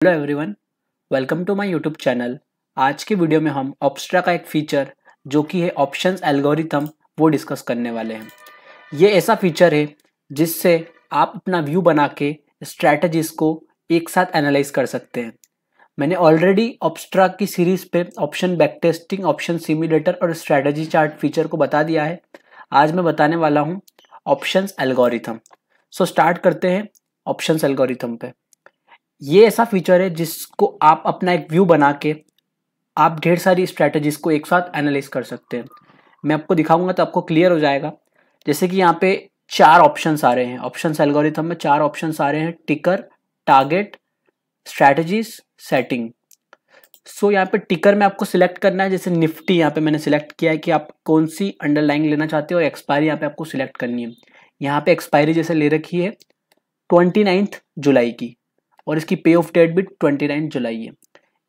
Hello everyone, welcome to my YouTube channel. आज के video में हम ऑब्स्ट्रा का एक फीचर जो कि है ऑप्शंस एल्गोरिथम वो डिस्कस करने वाले हैं। ये ऐसा फीचर है जिससे आप अपना व्यू बना के स्ट्रैटेजीज को एक साथ एनालाइज कर सकते हैं। मैंने ऑलरेडी ऑब्स्ट्रा की सीरीज पे ऑप्शन बैकटेस्टिंग, ऑप्शन सिम्युलेटर और स्ट्रैटेजी चार्ट फीचर को बता दिया है। आज मैं बताने वाला हूँ ऑप्शंस एल्गोरिथम। सो स्टार्ट करते हैं ऑप्शंस एल्गोरिथम पे। ये ऐसा फीचर है जिसको आप अपना एक व्यू बना के आप ढेर सारी स्ट्रैटेजीज को एक साथ एनालाइज कर सकते हैं। मैं आपको दिखाऊंगा तो आपको क्लियर हो जाएगा। जैसे कि यहाँ पे चार ऑप्शंस आ रहे हैं, ऑप्शंस एल्गोरिथम में चार ऑप्शंस आ रहे हैं: टिकर, टारगेट, स्ट्रैटेजीज, सेटिंग। सो यहाँ पे टिकर में आपको सिलेक्ट करना है, जैसे निफ्टी यहाँ पे मैंने सिलेक्ट किया है कि आप कौन सी अंडरलाइंग लेना चाहते हो और एक्सपायरी यहाँ पे आपको सिलेक्ट करनी है। यहाँ पे एक्सपायरी जैसे ले रखी है 29 जुलाई की और इसकी पे ऑफ डेट भी 29 जुलाई है।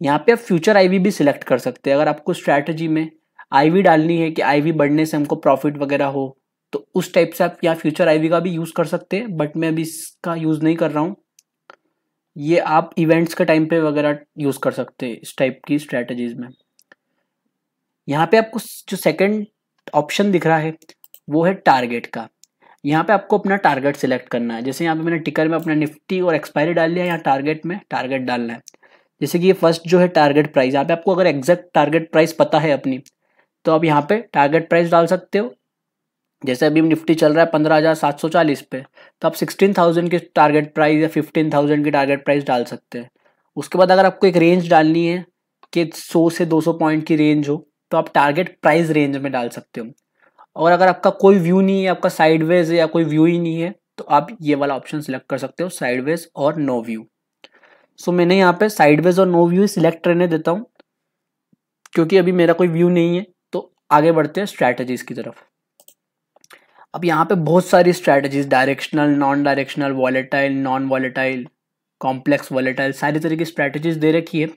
यहाँ पे आप फ्यूचर आईवी भी सिलेक्ट कर सकते हैं। अगर आपको स्ट्रैटेजी में आईवी डालनी है कि आईवी बढ़ने से हमको प्रॉफिट वगैरह हो, तो उस टाइप से आप यहाँ फ्यूचर आईवी का भी यूज़ कर सकते हैं, बट मैं अभी इसका यूज़ नहीं कर रहा हूँ। ये आप इवेंट्स के टाइम पे वगैरह यूज़ कर सकते हैं इस टाइप की स्ट्रैटेजीज में। यहाँ पे आपको जो सेकेंड ऑप्शन दिख रहा है वो है टारगेट का। यहाँ पे आपको अपना टारगेट सिलेक्ट करना है। जैसे यहाँ पे मैंने टिकर में अपना निफ्टी और एक्सपायरी डाल लिया, यहाँ टारगेट में टारगेट डालना है। जैसे कि ये फर्स्ट जो है टारगेट प्राइस, यहाँ पे आपको अगर एग्जैक्ट टारगेट प्राइस पता है अपनी, तो आप यहाँ पे टारगेट प्राइस डाल सकते हो। जैसे अभी निफ्टी चल रहा है 15,740 पे, तो आप 16,000 की टारगेट प्राइस या 15,000 की टारगेट प्राइस डाल सकते हैं। उसके बाद अगर आपको एक रेंज डालनी है कि 100 से 200 पॉइंट की रेंज हो, तो आप टारगेट प्राइस रेंज में डाल सकते हो। और अगर आपका कोई व्यू नहीं है, आपका साइडवेज है या कोई व्यू ही नहीं है, तो आप ये वाला ऑप्शन सिलेक्ट कर सकते हो, साइडवेज और नो व्यू। सो मैंने यहाँ पे साइडवेज और नो व्यू सिलेक्ट रहने देता हूँ क्योंकि अभी मेरा कोई व्यू नहीं है। तो आगे बढ़ते हैं स्ट्रैटेजीज की तरफ। अब यहाँ पे बहुत सारी strategies, directional, non directional, volatile, non volatile, complex volatile, सारी तरह की स्ट्रैटेजीज दे रखी है।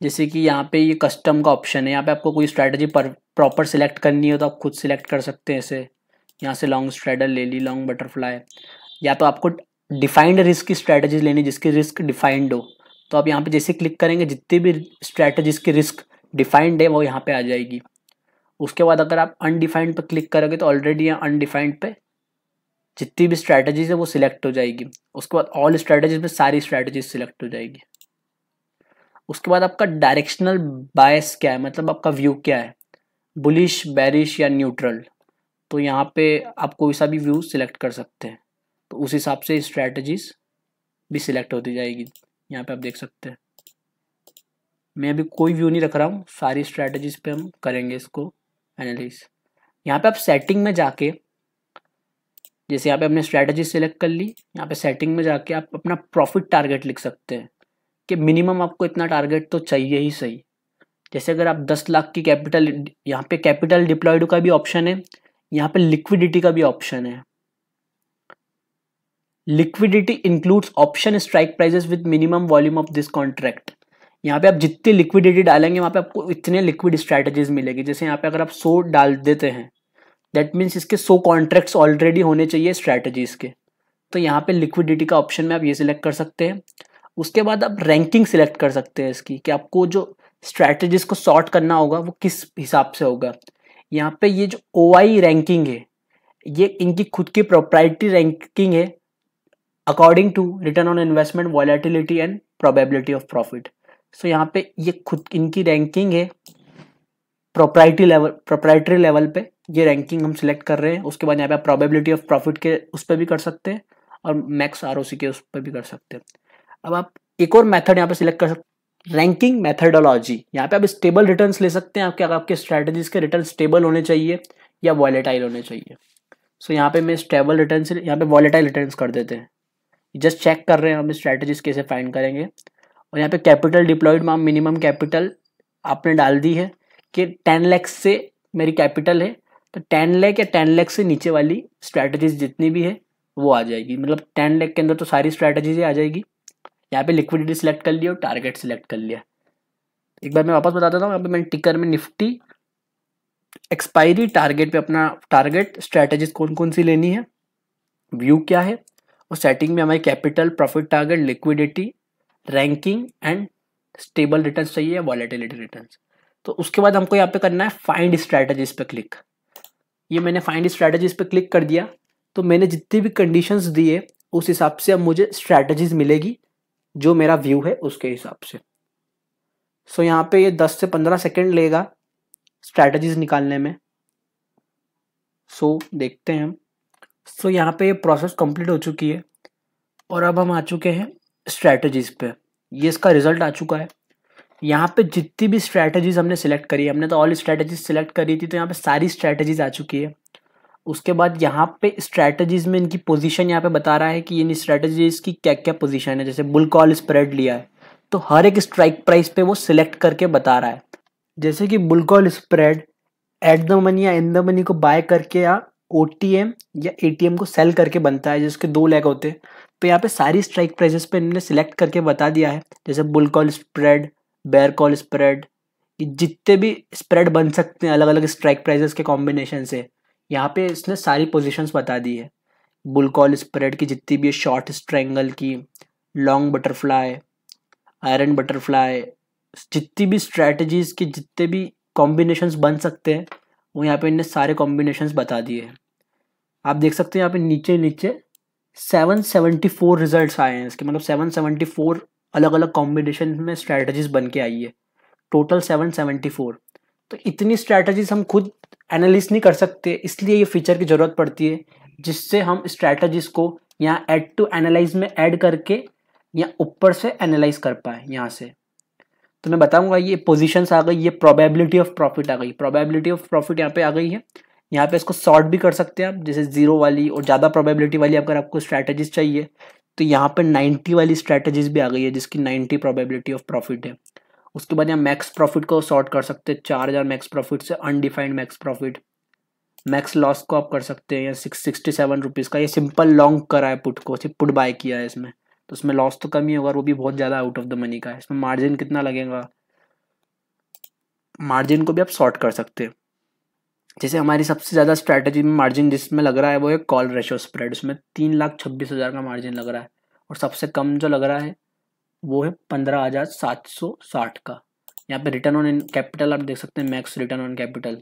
जैसे कि यहाँ पे ये कस्टम का ऑप्शन है, यहाँ पे आपको कोई स्ट्रैटेजी पर प्रॉपर सिलेक्ट करनी हो तो आप खुद सिलेक्ट कर सकते हैं। ऐसे यहाँ से लॉन्ग स्ट्रैडल ले ली, लॉन्ग बटरफ्लाई, या तो आपको डिफाइंड रिस्क की स्ट्रैटेजीज लेनी जिसकी रिस्क डिफाइंड हो, तो आप यहाँ पे जैसे क्लिक करेंगे जितनी भी स्ट्रैटेजीज की रिस्क डिफाइंड है वो यहाँ पे आ जाएगी। उसके बाद अगर आप अनडिफाइंड पे क्लिक करोगे तो ऑलरेडी यहाँ अनडिफाइंड पे जितनी भी स्ट्रैटेजीज है वो सिलेक्ट हो जाएगी। उसके बाद ऑल स्ट्रैटेजीज में सारी स्ट्रैटेजीज सिलेक्ट हो जाएगी। उसके बाद आपका डायरेक्शनल बायस क्या है, मतलब आपका व्यू क्या है, बुलिश, बेरिश या न्यूट्रल। तो यहाँ पे आप कोई सा भी व्यू सिलेक्ट कर सकते हैं, तो उस हिसाब से स्ट्रैटेजीज भी सिलेक्ट होती जाएगी। यहाँ पे आप देख सकते हैं मैं अभी कोई व्यू नहीं रख रहा हूँ, सारी स्ट्रैटेजीज पे हम करेंगे इसको एनालिस। यहाँ पे आप सेटिंग में जाके, जैसे यहाँ पे हमने स्ट्रैटेजी सिलेक्ट कर ली, यहाँ पे सेटिंग में जाके आप अपना प्रॉफिट टारगेट लिख सकते हैं कि मिनिमम आपको इतना टारगेट तो चाहिए ही सही। जैसे अगर आप 10 लाख की कैपिटल, यहाँ पे कैपिटल डिप्लॉयड का भी ऑप्शन है, यहाँ पे लिक्विडिटी का भी ऑप्शन है। Liquidity includes option strike prices with minimum volume of this contract. यहाँ पे आप जितनी लिक्विडिटी डालेंगे वहाँ पे आपको इतने लिक्विड स्ट्रैटेजीज मिलेगी। जैसे यहाँ पे अगर आप 100 डाल देते हैं, दैट मीन्स इसके 100 कॉन्ट्रैक्ट्स ऑलरेडी होने चाहिए स्ट्रैटेजीज के। तो यहाँ पे लिक्विडिटी का ऑप्शन में आप ये सिलेक्ट कर सकते हैं। उसके बाद आप रैंकिंग सिलेक्ट कर सकते हैं इसकी कि आपको जो स्ट्रैटेजीज को सॉर्ट करना होगा वो किस हिसाब से होगा। यहाँ पे ये जो OI रैंकिंग है, ये इनकी खुद की प्रोप्राइटरी रैंकिंग है according to return on investment, volatility and probability of profit. So यहाँ पे ये खुद इनकी रैंकिंग है प्रोप्राइटरी लेवल पे, ये रैंकिंग हम सिलेक्ट कर रहे हैं। उसके बाद यहाँ पे आप प्रोबेबिलिटी ऑफ प्रॉफिट के उस पर भी कर सकते हैं और मैक्स ROC के उस पर भी कर सकते हैं। अब आप एक और मेथड यहाँ पे सिलेक्ट कर सकते हैं, रैंकिंग मेथडोलॉजी। यहाँ पे आप स्टेबल रिटर्न्स ले सकते हैं, आपके स्ट्रैटेजीज के रिटर्न स्टेबल होने चाहिए या वॉलेटाइल होने चाहिए। सो यहाँ पे मैं स्टेबल रिटर्न से यहाँ पे वॉलेटाइल रिटर्न्स कर देते हैं। जस्ट चेक कर रहे हैं हम स्ट्रैटेजीज कैसे फाइंड करेंगे। और यहाँ पे कैपिटल डिप्लॉयड में मिनिमम कैपिटल आपने डाल दी है कि 10 लाख से मेरी कैपिटल है, तो 10 लाख या 10 लाख से नीचे वाली स्ट्रैटेजीज जितनी भी है वो आ जाएगी। मतलब 10 लाख के अंदर तो सारी स्ट्रैटेजीज आ जाएगी। यहाँ पे लिक्विडिटी सिलेक्ट कर लिया और टारगेट सिलेक्ट कर लिया। एक बार मैं वापस बता देता हूँ, यहाँ पे मैंने टिकर में निफ्टी, एक्सपायरी, टारगेट पे अपना टारगेट स्ट्रैटेजीज कौन कौन सी लेनी है, व्यू क्या है, और सेटिंग में हमारी capital, profit target, liquidity, ranking and stable returns चाहिए या वॉलेटिलिटी रिटर्न्स। तो उसके बाद हमको यहाँ पे करना है फाइंड स्ट्रैटेजीज पे क्लिक। ये मैंने फाइंड स्ट्रैटेजीज पे क्लिक कर दिया, तो मैंने जितनी भी कंडीशंस दिए उस हिसाब से अब मुझे स्ट्रैटेजीज मिलेगी जो मेरा व्यू है उसके हिसाब से। सो यहाँ पे ये 10 से 15 सेकेंड लेगा स्ट्रैटेजीज निकालने में। सो देखते हैं हम। सो यहाँ पे ये प्रोसेस कंप्लीट हो चुकी है और अब हम आ चुके हैं स्ट्रैटेजीज पे। ये इसका रिजल्ट आ चुका है। यहाँ पे जितनी भी स्ट्रैटेजीज हमने सिलेक्ट करी है, हमने तो ऑल स्ट्रैटेजीज सिलेक्ट करी थी, तो यहाँ पे सारी स्ट्रैटेजीज आ चुकी है। उसके बाद यहाँ पे स्ट्रैटेजीज में इनकी पोजीशन यहाँ पे बता रहा है कि इन स्ट्रैटेजीज की क्या क्या पोजीशन है। जैसे बुल कॉल स्प्रेड लिया है तो हर एक स्ट्राइक प्राइस पे वो सिलेक्ट करके बता रहा है। जैसे कि bull call spread at the money या इन द मनी को बाय करके या ओटीएम या एटीएम को सेल करके बनता है, जिसके 2 लेग होते हैं। तो यहाँ पे सारी स्ट्राइक प्राइसेस पे इन्होंने सिलेक्ट करके बता दिया है। जैसे bull call spread, bear call spread, ये जितने भी स्प्रेड बन सकते हैं अलग अलग स्ट्राइक प्राइसेस के कॉम्बिनेशन से, यहाँ पे इसने सारी पोजीशंस बता दी है। बुल कॉल स्प्रेड की जितनी भी शॉर्ट स्ट्रैंगल की, लॉन्ग बटरफ्लाई, आयरन बटरफ्लाई, जितनी भी स्ट्रैटेजीज के जितने भी कॉम्बिनेशंस बन सकते हैं वो यहाँ पे इनने सारे कॉम्बिनेशंस बता दिए हैं। आप देख सकते हैं यहाँ पे नीचे नीचे 774 रिजल्ट्स आए हैं इसके, मतलब 774 अलग अलग कॉम्बिनेशन में स्ट्रैटेजीज बन के आई है। टोटल 774। तो इतनी स्ट्रैटेजीज हम खुद एनालिसिस नहीं कर सकते, इसलिए ये फीचर की ज़रूरत पड़ती है जिससे हम स्ट्रैटेजीज को यहाँ ऐड टू एनालाइज में ऐड करके या ऊपर से एनालाइज कर पाए यहाँ से। तो मैं बताऊंगा ये पोजीशंस आ गई, ये प्रोबेबिलिटी ऑफ प्रॉफिट आ गई। प्रोबेबिलिटी ऑफ प्रॉफिट यहाँ पे आ गई है। यहाँ पे इसको सॉर्ट भी कर सकते हैं आप, जैसे 0 वाली और ज़्यादा प्रोबेबिलिटी वाली अगर आपको स्ट्रैटेजीज चाहिए तो यहाँ पे 90 वाली स्ट्रैटेजीज भी आ गई है जिसकी 90 प्रोबेबिलिटी ऑफ प्रॉफिट है। उसके बाद यहाँ मैक्स प्रॉफिट को सॉर्ट कर सकते हैं, 4000 मैक्स प्रॉफिट से undefined max profit. Max loss को आप कर सकते हैं, 667 रुपीज़ का। ये सिंपल लॉन्ग करा है पुट को, सिर्फ पुट बाय किया है इसमें, तो उसमें लॉस तो कम ही होगा और वो भी बहुत ज़्यादा आउट ऑफ द मनी का है। इसमें मार्जिन कितना लगेगा, मार्जिन को भी आप सॉर्ट कर सकते हैं। जैसे हमारी सबसे ज़्यादा स्ट्रैटेजी में मार्जिन जिसमें लग रहा है वो है कॉल रेशो स्प्रेड, उसमें 3,26,000 का मार्जिन लग रहा है। और सबसे कम जो लग रहा है वो है 15,760 का। यहाँ पे रिटर्न ऑन कैपिटल आप देख सकते हैं, मैक्स रिटर्न ऑन कैपिटल।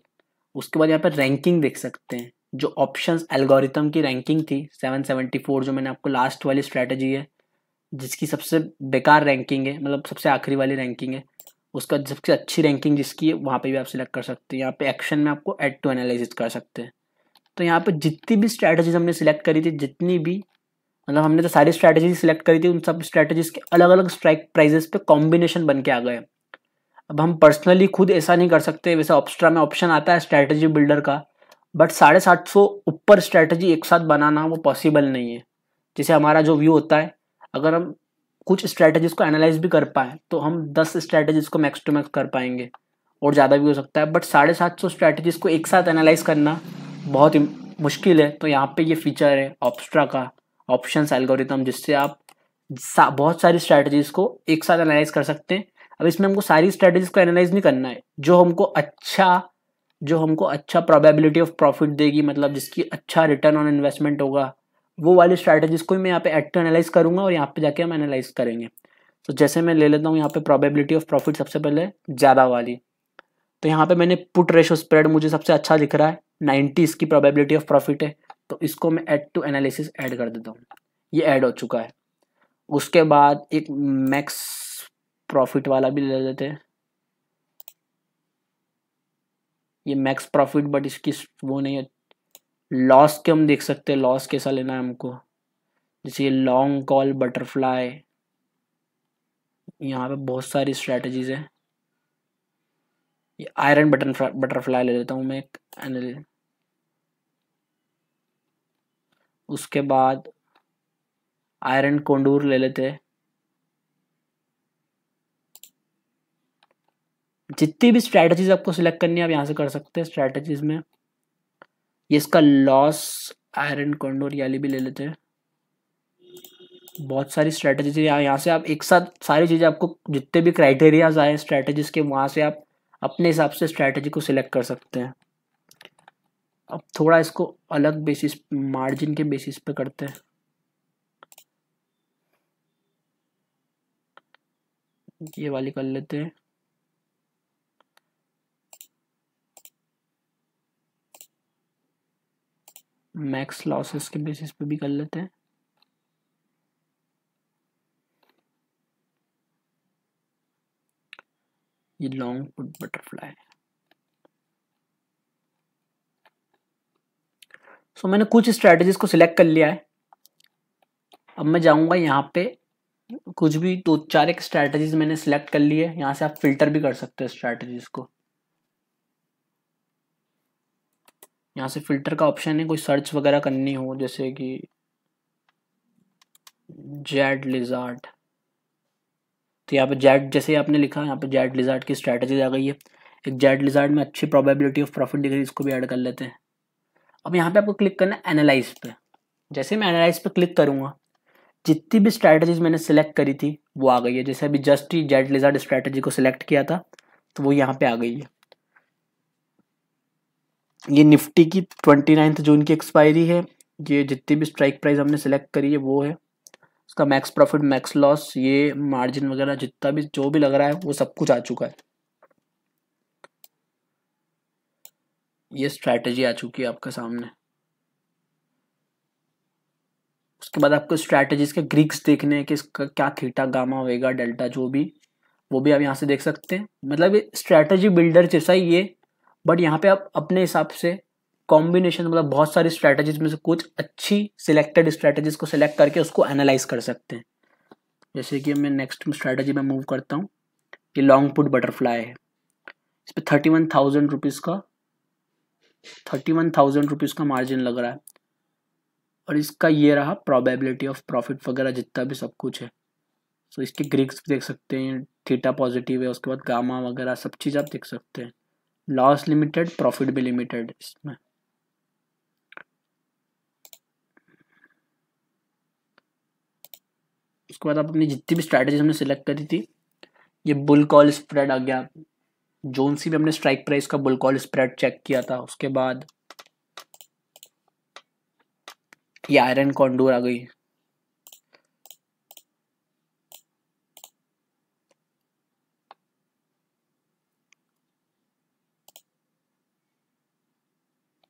उसके बाद यहाँ पे रैंकिंग देख सकते हैं, जो ऑप्शंस एल्गोरिथम की रैंकिंग थी 774, जो मैंने आपको लास्ट वाली स्ट्रैटेजी है जिसकी सबसे बेकार रैंकिंग है, मतलब सबसे आखिरी वाली रैंकिंग है, उसका सबसे अच्छी रैंकिंग जिसकी है वहाँ पे भी आप सिलेक्ट कर सकते हैं। यहाँ पे एक्शन में आपको ऐड टू एनालिसिस कर सकते हैं। तो यहाँ पे जितनी भी स्ट्रैटेजीज हमने सिलेक्ट करी थी, जितनी भी, मतलब हमने तो सारी स्ट्रैटेजीज सिलेक्ट करी थी, उन सब स्ट्रैटेजीज के अलग अलग स्ट्राइक प्राइजेस पे कॉम्बिनेशन बन के आ गए। अब हम पर्सनली खुद ऐसा नहीं कर सकते, वैसे ऑप्स्ट्रा में ऑप्शन आता है स्ट्रैटेजी बिल्डर का, बट 750 ऊपर स्ट्रैटेजी एक साथ बनाना वो पॉसिबल नहीं है। जैसे हमारा जो व्यू होता है, अगर हम कुछ स्ट्रैटेजीज को एनालाइज भी कर पाए तो हम 10 स्ट्रैटेजीज को मैक्स टू मैक्स कर पाएंगे और ज़्यादा भी हो सकता है, बट 750 स्ट्रैटेजीज को एक साथ एनालाइज करना बहुत ही मुश्किल है। तो यहाँ पे ये फीचर है ऑप्स्ट्रा का ऑप्शंस एल्गोरिथम, जिससे आप बहुत सारी स्ट्रैटेजीज को एक साथ एनालाइज कर सकते हैं। अब इसमें हमको सारी स्ट्रैटेजीज को एनालाइज नहीं करना है, जो हमको अच्छा प्रोबेबिलिटी ऑफ प्रॉफिट देगी, मतलब जिसकी अच्छा रिटर्न ऑन इन्वेस्टमेंट होगा, वो वाली स्ट्रैटेजीज को मैं यहाँ पे ऐड टू एनालाइज करूंगा और यहाँ पे जाके हम एनालाइज करेंगे। तो जैसे मैं ले लेता हूँ यहाँ पे प्रोबेबिलिटी ऑफ प्रॉफिट सबसे पहले ज़्यादा वाली, तो यहाँ पे मैंने पुट रेशो स्प्रेड मुझे सबसे अच्छा दिख रहा है, 90 इसकी प्रोबेबिलिटी ऑफ प्रॉफिट है, तो इसको मैं ऐड टू एनालिसिस ऐड कर देता हूँ। ये ऐड हो चुका है। उसके बाद एक मैक्स प्रॉफिट वाला भी ले लेते हैं, ये मैक्स प्रॉफिट, बट इसकी वो नहीं है। लॉस के हम देख सकते हैं, लॉस कैसा लेना है हमको, जैसे ये लॉन्ग कॉल बटरफ्लाई, यहाँ पे बहुत सारी स्ट्रैटेजीज है। ये आयरन बटरफ्लाई ले लेता हूँ मैं एक एनालिस। उसके बाद आयरन कोंडूर ले लेते हैं। जितनी भी स्ट्रैटेजीज आपको सिलेक्ट करनी है आप यहाँ से कर सकते हैं स्ट्रैटेजीज में। ये इसका लॉस आयरन कोंडूर याली भी ले लेते हैं। बहुत सारी स्ट्रैटेजीज यहाँ से आप एक साथ सारी चीज़ें, आपको जितने भी क्राइटेरियाज आए स्ट्रैटेजीज के, वहाँ से आप अपने हिसाब से स्ट्रैटेजी को सिलेक्ट कर सकते हैं। अब थोड़ा इसको अलग बेसिस, मार्जिन के बेसिस पे करते हैं। ये वाली कर लेते हैं। मैक्स लॉसेस के बेसिस पे भी कर लेते हैं। ये लॉन्ग पुट बटरफ्लाई। सो मैंने कुछ स्ट्रेटजीज को सिलेक्ट कर लिया है। अब मैं जाऊंगा यहाँ पे, कुछ भी 2-4 एक स्ट्रेटजीज मैंने सिलेक्ट कर ली है। यहाँ से आप फिल्टर भी कर सकते हो स्ट्रेटजीज को। यहाँ से फिल्टर का ऑप्शन है, कोई सर्च वगैरह करनी हो जैसे कि जेड लिजार्ड, तो यहाँ पे जेड जैसे आपने लिखा यहाँ पे जेड लिजार्ड की स्ट्रेटजी आ गई है। एक जेड लिजार्ड में अच्छी प्रोबेबिलिटी ऑफ प्रॉफिट दिख रही है, इसको भी ऐड कर लेते हैं। अब यहाँ पे आपको क्लिक करना है एनालाइज पे। जैसे मैं एनालाइज पे क्लिक करूंगा, जितनी भी स्ट्रैटेजीज मैंने सिलेक्ट करी थी वो आ गई है। जैसे अभी जस्ट ही जेड लिजार्ड स्ट्रैटेजी को सिलेक्ट किया था तो वो यहाँ पे आ गई है। ये निफ्टी की 29 जून की एक्सपायरी है। ये जितनी भी स्ट्राइक प्राइस हमने सिलेक्ट करी है वो है। उसका मैक्स प्रॉफिट, मैक्स लॉस, ये मार्जिन वगैरह जितना भी जो भी लग रहा है वो सब कुछ आ चुका है। ये स्ट्रैटेजी आ चुकी है आपके सामने। उसके बाद आपको स्ट्रैटेजीज के ग्रीक्स देखने हैं कि इसका क्या थीटा, गामा, वेगा, डेल्टा जो भी, वो भी आप यहाँ से देख सकते हैं। मतलब ये स्ट्रैटेजी बिल्डर जैसा ही ये, बट यहाँ पे आप अपने हिसाब से कॉम्बिनेशन, मतलब बहुत सारी स्ट्रैटेजीज में से कुछ अच्छी सिलेक्टेड स्ट्रैटेजीज को सिलेक्ट करके उसको एनालाइज कर सकते हैं। जैसे कि मैं नेक्स्ट स्ट्रैटेजी में मूव करता हूँ। ये लॉन्ग पुट बटरफ्लाई है। इस पर 31,000 रुपीज़ का 31,000 रुपीज़ का मार्जिन लग रहा है। और इसका ये रहा प्रोबेबिलिटी ऑफ प्रॉफिट वगैरह जितना भी सब कुछ है। तो इसके ग्रीक्स भी देख सकते हैं, थीटा पॉजिटिव है, उसके बाद गामा वगैरह सब चीज़ आप देख सकते हैं। लॉस लिमिटेड, प्रॉफिट भी लिमिटेड इसमें। उसके बाद आप अपनी जितनी भी स्ट्रैटेजी हमने सिलेक्ट करी थी, ये बुल कॉल स्प्रेड आ गया। जोन सी भी हमने स्ट्राइक प्राइस का बुल कॉल स्प्रेड चेक किया था। उसके बाद ये आयरन कॉन्डूर आ गई।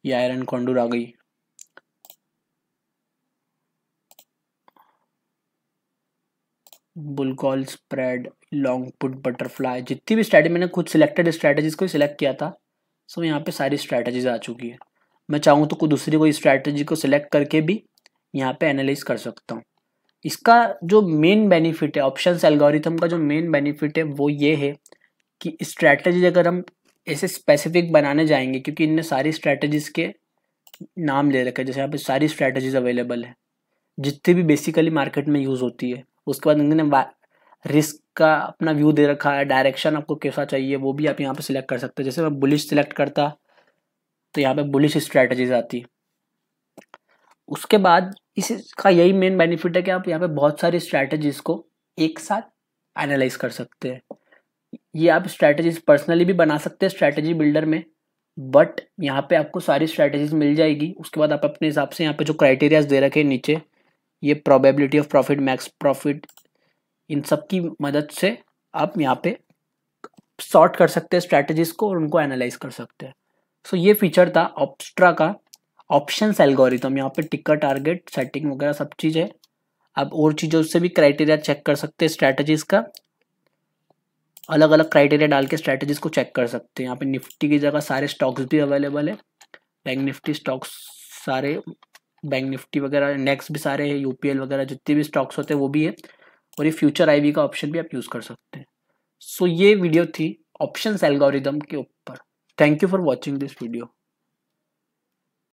ये आयरन कॉन्डूर आ गई। Bull call spread, long put butterfly, जितनी भी स्ट्रैटेजी मैंने खुद सिलेक्टेड स्ट्रैटेजीज को सिलेक्ट किया था, सो यहाँ पे सारी स्ट्रैटेजीज आ चुकी है। मैं चाहूँ तो कोई दूसरी कोई स्ट्रैटेजी को सिलेक्ट करके भी यहाँ पे एनालाइज कर सकता हूँ। इसका जो मेन बेनिफिट है, ऑप्शंस एल्गोरिथम का जो मेन बेनिफिट है वो ये है कि स्ट्रैटेजी अगर हम ऐसे स्पेसिफिक बनाने जाएंगे, क्योंकि इनने सारी स्ट्रैटेजीज के नाम ले रखे हैं। जैसे यहाँ पे सारी स्ट्रैटेजीज अवेलेबल है जितनी भी बेसिकली मार्केट में यूज होती है। उसके बाद इन्होंने रिस्क का अपना व्यू दे रखा है, डायरेक्शन आपको कैसा चाहिए वो भी आप यहाँ पे सिलेक्ट कर सकते हैं। जैसे मैं बुलिश सिलेक्ट करता तो यहाँ पे बुलिश स्ट्रैटेजीज आती। उसके बाद इसका यही मेन बेनिफिट है कि आप यहाँ पे बहुत सारी स्ट्रैटेजीज को एक साथ एनालाइज कर सकते हैं। ये आप स्ट्रैटेजीज पर्सनली भी बना सकते हैं स्ट्रैटेजी बिल्डर में, बट यहाँ पे आपको सारी स्ट्रैटेजीज मिल जाएगी। उसके बाद आप अपने हिसाब से यहाँ पे जो क्राइटेरियाज दे रखे हैं नीचे, ये probability of profit, max profit, इन सब की मदद से आप यहाँ पे सॉर्ट कर सकते हैं स्ट्रैटेजीज को और उनको एनालाइज कर सकते हैं। सो ये फीचर था ऑप्स्ट्रा का ऑप्शंस एल्गोरिथम। यहाँ पे टिकर, टारगेट, सेटिंग वगैरह सब चीज़ है। आप और चीज़ों से भी क्राइटेरिया चेक कर सकते हैं स्ट्रैटेजीज का, अलग अलग क्राइटेरिया डाल के स्ट्रैटेजीज को चेक कर सकते हैं। यहाँ पे निफ्टी की जगह सारे स्टॉक्स भी अवेलेबल है, बैंक निफ्टी स्टॉक्स सारे, बैंक निफ्टी वगैरह इंडेक्स भी सारे हैं, यूपीएल वगैरह जितने भी स्टॉक्स होते हैं वो भी है। और ये फ्यूचर आईवी का ऑप्शन भी आप यूज़ कर सकते हैं। सो ये वीडियो थी ऑप्शंस एल्गोरिथम के ऊपर। Thank you for watching this video.